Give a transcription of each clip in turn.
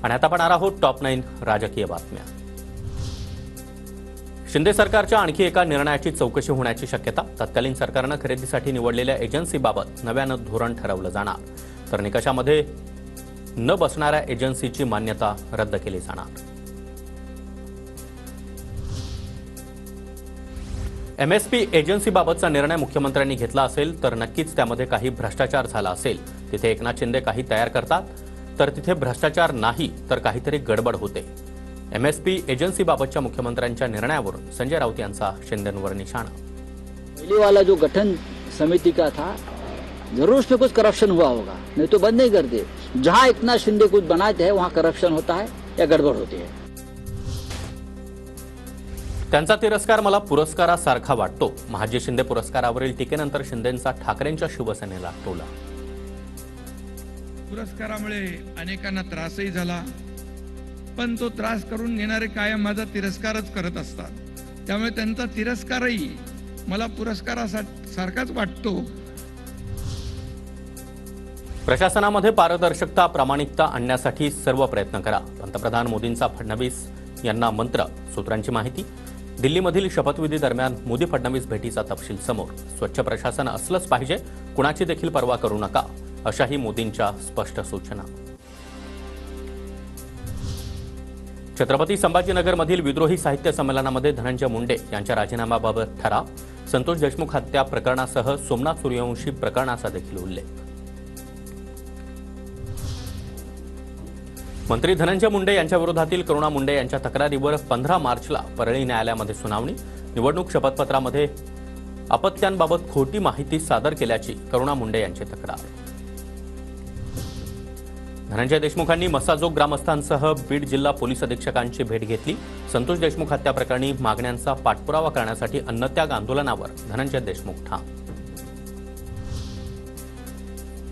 आणि आता पाहणार आहोत टॉप 9 राजकीय बातम्या। शिंदे सरकारच्या आणखी एका निर्णयाची चौकशी होण्याची शक्यता। तत्कालीन सरकारने खरेदीसाठी निवडलेल्या एजन्सीबाबत नव्यानं धोरण ठरवलं जाणार, तर निकषामध्ये न बसणाऱ्या एजन्सीची मान्यता रद्द केली जाणार। एमएसपी एजन्सीबाबतचा निर्णय मुख्यमंत्र्यांनी घेतला असेल तर नक्कीच त्यामध्ये काही भ्रष्टाचार झाला असेल। तिथे एकनाथ शिंदे काही तयार करतात तर तिथे भ्रष्टाचार नाही तर काहीतरी गडबड होते। एमएसपी एजन्सीबाबतच्या मुख्यमंत्र्यांच्या निर्णयावरून संजय राऊत यांचा शिंदेंवर निशाणा। पहले वाला जो गठन समिति का था, जरूर उसमें कुछ करप्शन हुआ होगा, नहीं तो बंद नहीं करते। जहां एकनाथ शिंदे कुछ बनाते हैं वहां करप्शन होता है या गड़बड़ होती है। त्यांचा तिरस्कार मला पुरस्कारासारखा वाटतो। महाजी शिंदे पुरस्कारावरील टीकेनंतर शिंदेंचा ठाकरेंच्या शिवसेनेला टोला। पुरस्कारामुळे अनेकांना त्रासही झाला, पण तो त्रास करून घेणारे कायम माझा तिरस्कारच करत असतात। त्यामुळे त्यांचा तिरस्कारही मला पुरस्कारासारखाच वाटतो। प्रशासनामध्ये पारदर्शकता प्रामाणिकता आणण्यासाठी सर्व प्रयत्न करा। पंतप्रधान मोदींचा फडणवीस यांना मंत्र। सूत्रांची माहिती। दिल्लीमधील शपथविधी दरम्यान मोदी फडणवीस भेटीचा तपशील समोर। स्वच्छ प्रशासन असलंच पाहिजे, कुणाची देखील पर्वा करू नका, अशाही मोदींच्या स्पष्ट सूचना। छत्रपती संभाजीनगरमधील विद्रोही साहित्य संमेलनामध्ये धनंजय मुंडे यांच्या राजीनाम्याबाबत ठराव। संतोष देशमुख हत्या प्रकरणासह सोमनाथ सूर्यवंशी प्रकरणाचा देखील उल्लेख। मंत्री धनंजय मुंडे यांच्या विरोधातील करुणा मुंडे यांच्या तक्रारीवर 15 मार्चला परळी न्यायालयामध्ये सुनावणी। निवडणूक शपथपत्रामध्ये अपत्यांबाबत खोटी माहिती सादर केल्याची करुणा मुंडे यांची तक्रार। धनंजय देशमुखांनी मसाजोग ग्रामस्थांसह बीड जिल्हा पोलीस अधीक्षकांची भेट घेतली। संतोष देशमुख हत्या प्रकरणी मागण्यांचा पाठपुरावा करण्यासाठी अन्नत्याग आंदोलनावर धनंजय देशमुख ठाम।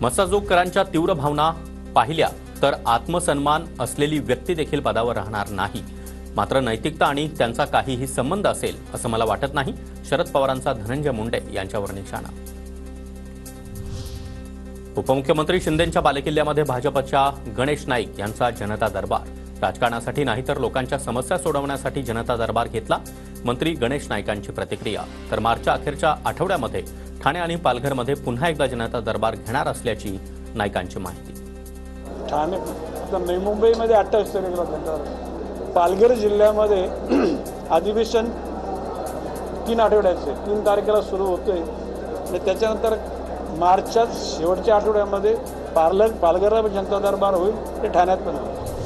मसाजोगकरांच्या तीव्र भावना पाहिल्या तर आत्मसन्मान असलेली व्यक्ती देखील पदावर राहणार नाही, मात्र नैतिकता आणि त्यांचा काहीही संबंध असेल असं मला वाटत नाही। शरद पवारांचा धनंजय मुंडे यांच्यावर निशाणा। उपमुख्यमंत्री शिंदेंच्या बालेकिल्ल्यामध्ये भाजपच्या गणेश नाईक यांचा जनता दरबार। राजकारणासाठी नाही तर लोकांच्या समस्या सोडवण्यासाठी जनता दरबार घेतला। मंत्री गणेश नाईकांची प्रतिक्रिया। तर मार्चच्या अखेरच्या आठवड्यामध्ये ठाणे आणि पालघरमध्ये पुन्हा एकदा जनता दरबार घेणार असल्याची नाईकांची माहिती। ठाणे मुंबईमध्ये 28 तारखेला घेणार। पालघर जिल्ह्यामध्ये अधिवेशन 3 आठवड्याचे 3 तारखेला सुरू होतोय आणि त्याच्यानंतर मार्चच्या शेवटच्या आठवड्यामध्ये पालघरला जनता दरबार होईल, ते ठाण्यात पण होईल।